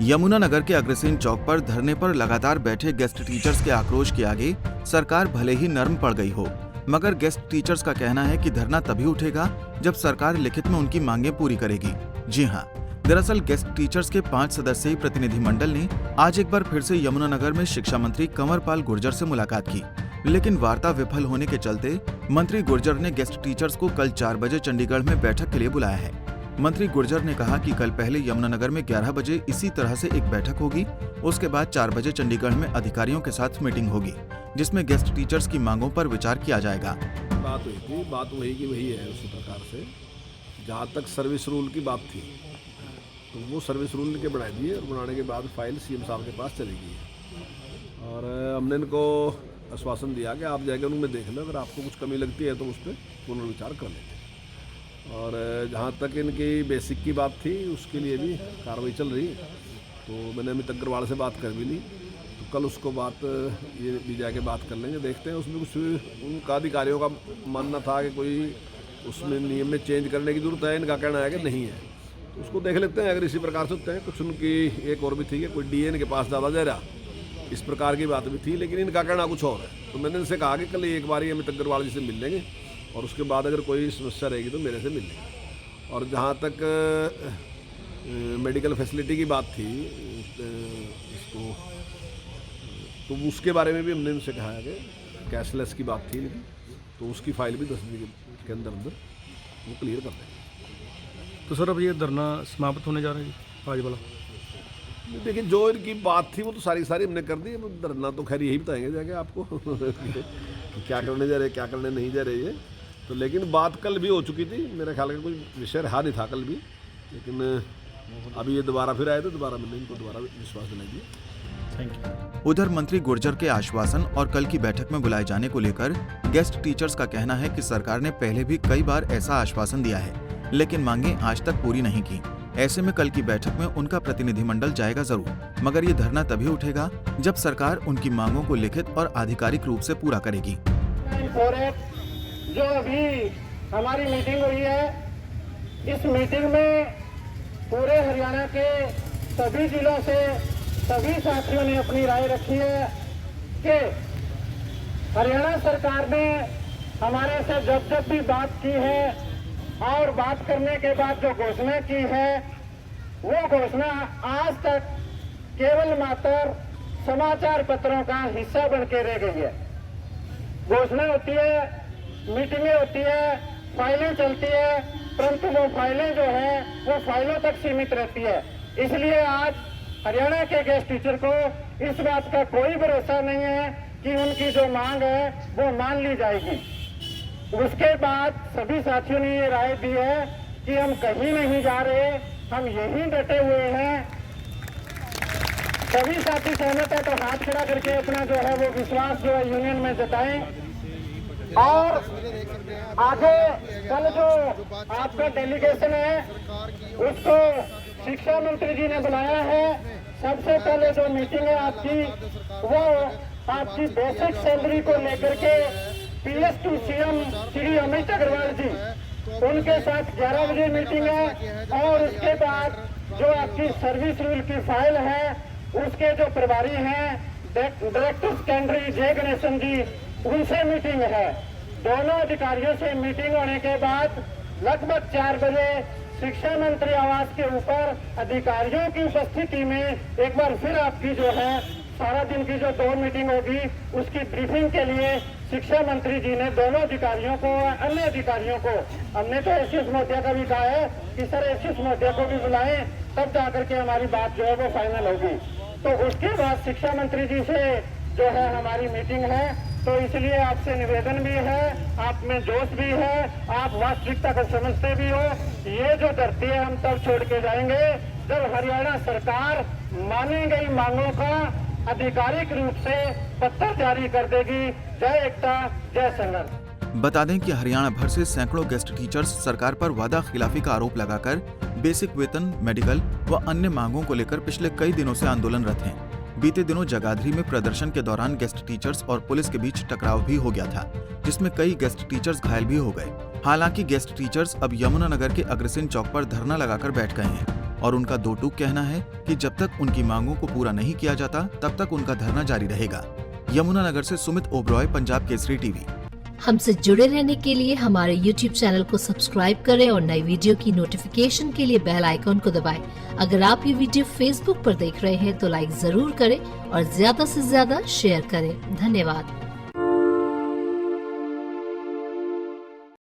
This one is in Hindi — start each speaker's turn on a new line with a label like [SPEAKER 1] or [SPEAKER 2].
[SPEAKER 1] यमुनानगर के अग्रसेन चौक पर धरने पर लगातार बैठे गेस्ट टीचर्स के आक्रोश के आगे सरकार भले ही नर्म पड़ गई हो, मगर गेस्ट टीचर्स का कहना है कि धरना तभी उठेगा जब सरकार लिखित में उनकी मांगें पूरी करेगी। जी हां, दरअसल गेस्ट टीचर्स के 5 सदस्यीय प्रतिनिधिमंडल ने आज एक बार फिर से यमुनानगर में शिक्षा मंत्री कंवरपाल गुर्जर से मुलाकात की, लेकिन वार्ता विफल होने के चलते मंत्री गुर्जर ने गेस्ट टीचर्स को कल 4 बजे चंडीगढ़ में बैठक के लिए बुलाया है। मंत्री गुर्जर ने कहा कि कल पहले यमुनानगर में 11 बजे इसी तरह से एक बैठक होगी, उसके बाद 4 बजे चंडीगढ़ में अधिकारियों के साथ मीटिंग होगी, जिसमें गेस्ट टीचर्स की मांगों पर विचार किया जाएगा।
[SPEAKER 2] बात हुई थी, बात वही की वही है। उसी प्रकार से जहाँ तक सर्विस रूल की बात थी तो वो सर्विस रूल के बढ़ा दिए और बनाने के बाद फाइल सीएम साहब के पास चली गई और हमने इनको आश्वासन दिया कि आप जाके उनमें देख लो, अगर आपको कुछ कमी लगती है तो उस पर पुनर्विचार कर लेते। और जहाँ तक इनकी बेसिक की बात थी उसके लिए भी कार्रवाई चल रही, तो मैंने अमित अग्रवाल से बात कर भी ली, तो कल उसको बात ये भी जाके बात कर लेंगे। देखते हैं उसमें कुछ उनका अधिकारियों का मानना था कि कोई उसमें नियम में चेंज करने की जरूरत है, इनका कहना है कि नहीं है, तो उसको देख लेते हैं। अगर इसी प्रकार से होते हैं कुछ उनकी एक और भी थी कि कोई डीएन के पास ज़्यादा जा रहा, इस प्रकार की बात भी थी, लेकिन इनका कहना कुछ और है। तो मैंने इनसे कहा कि कल एक बार अमित अग्रवाल जी से मिल लेंगे और उसके बाद अगर कोई समस्या रहेगी तो मेरे से मिल लेंगे। और जहाँ तक मेडिकल फैसिलिटी की बात थी इसको, तो उसके बारे में भी हमने इनसे कहा है कि कैशलेस की बात थी, लेकिन तो उसकी फाइल भी 10 दिन के अंदर अंदर वो क्लियर कर देंगे।
[SPEAKER 3] तो सर अब ये धरना समाप्त होने जा रहा है जी आज वाला?
[SPEAKER 2] देखिए, जो इनकी बात थी वो तो सारी हमने कर दी। धरना तो खैर यही बताएंगे जाके आपको क्या करने जा रहे, क्या करने नहीं जा रहे ये तो। लेकिन बात कल भी हो चुकी थी, मेरे ख्याल का कोई विषय रहा नहीं था कल भी, लेकिन अभी ये दोबारा फिर आए तो दोबारा मैंने इनको दोबारा विश्वास दिला दिया।
[SPEAKER 3] Thank you.
[SPEAKER 1] उधर मंत्री गुर्जर के आश्वासन और कल की बैठक में बुलाए जाने को लेकर गेस्ट टीचर्स का कहना है कि सरकार ने पहले भी कई बार ऐसा आश्वासन दिया है, लेकिन मांगे आज तक पूरी नहीं की। ऐसे में कल की बैठक में उनका प्रतिनिधिमंडल जाएगा जरूर, मगर ये धरना तभी उठेगा जब सरकार उनकी मांगों को लिखित और आधिकारिक रूप से पूरा करेगी।
[SPEAKER 4] जो अभी हमारी मीटिंग हुई है, इस मीटिंग में पूरे हरियाणा के सभी जिलों से सभी साथियों ने अपनी राय रखी है कि हरियाणा सरकार ने हमारे से जब भी बात की है और बात करने के बाद जो घोषणा की है, वो घोषणा आज तक केवल मात्र समाचार पत्रों का हिस्सा बन के रह गई है। घोषणा होती है, मीटिंगें होती है, फाइलें चलती है, परंतु वो फाइलें जो है वो फाइलों तक सीमित रहती है। इसलिए आज हरियाणा के गेस्ट टीचर को इस बात का कोई भरोसा नहीं है कि उनकी जो मांग है वो मान ली जाएगी। उसके बाद सभी साथियों ने ये राय दी है कि हम कहीं नहीं जा रहे, हम यहीं डटे हुए हैं। सभी साथी सहमत है तो हाथ खड़ा करके अपना जो है वो विश्वास जो है यूनियन में जताएं। और आगे कल जो आपका डेलीगेशन है उसको शिक्षा मंत्री जी ने बुलाया है। सबसे पहले जो मीटिंग है आपकी, वो आपकी बेसिक सैलरी को लेकर के PS to CM Shri Amit Agarwal ji, उनके साथ 11 बजे मीटिंग है। और उसके बाद जो आपकी सर्विस रूल की फाइल है उसके जो प्रभारी हैं डायरेक्टर सेकेंडरी जय गणेशन जी, उनसे मीटिंग है। दोनों अधिकारियों से मीटिंग होने के बाद लगभग 4 बजे शिक्षा मंत्री आवास के ऊपर अधिकारियों की उपस्थिति में एक बार फिर आपकी जो है सारा दिन की जो 2 मीटिंग होगी उसकी ब्रीफिंग के लिए शिक्षा मंत्री जी ने दोनों अधिकारियों को, अन्य अधिकारियों को, हमने तो एसएस महोदया का भी कहा है कि सर एसएस महोदया को भी बुलाएं, तब जाकर के हमारी बात जो है वो फाइनल होगी। तो उसके बाद शिक्षा मंत्री जी से जो है हमारी मीटिंग है। तो इसलिए आपसे निवेदन भी है, आप में जोश भी है, आप वास्तविकता को समझते भी हो। ये जो धरती है हम तब छोड़ के जाएंगे जब हरियाणा सरकार मानी गई मांगों का आधिकारिक रूप से पत्र जारी कर देगी। जय एकता, जय संघर्ष।
[SPEAKER 1] बता दें कि हरियाणा भर से सैकड़ों गेस्ट टीचर्स सरकार पर वादा खिलाफी का आरोप लगाकर बेसिक वेतन, मेडिकल व अन्य मांगों को लेकर पिछले कई दिनों से आंदोलनरत हैं। बीते दिनों जगाधरी में प्रदर्शन के दौरान गेस्ट टीचर्स और पुलिस के बीच टकराव भी हो गया था, जिसमें कई गेस्ट टीचर्स घायल भी हो गए। हालांकि गेस्ट टीचर्स अब यमुनानगर के अग्रसेन चौक पर धरना लगाकर बैठ गए हैं और उनका दो टूक कहना है कि जब तक उनकी मांगों को पूरा नहीं किया जाता तब तक उनका धरना जारी रहेगा। यमुनानगर से सुमित ओबरॉय, पंजाब केसरी टीवी।
[SPEAKER 5] हमसे जुड़े रहने के लिए हमारे YouTube चैनल को सब्सक्राइब करें और नई वीडियो की नोटिफिकेशन के लिए बेल आइकॉन को दबाएं। अगर आप ये वीडियो Facebook पर देख रहे हैं तो लाइक जरूर करें और ज्यादा से ज्यादा शेयर करें। धन्यवाद।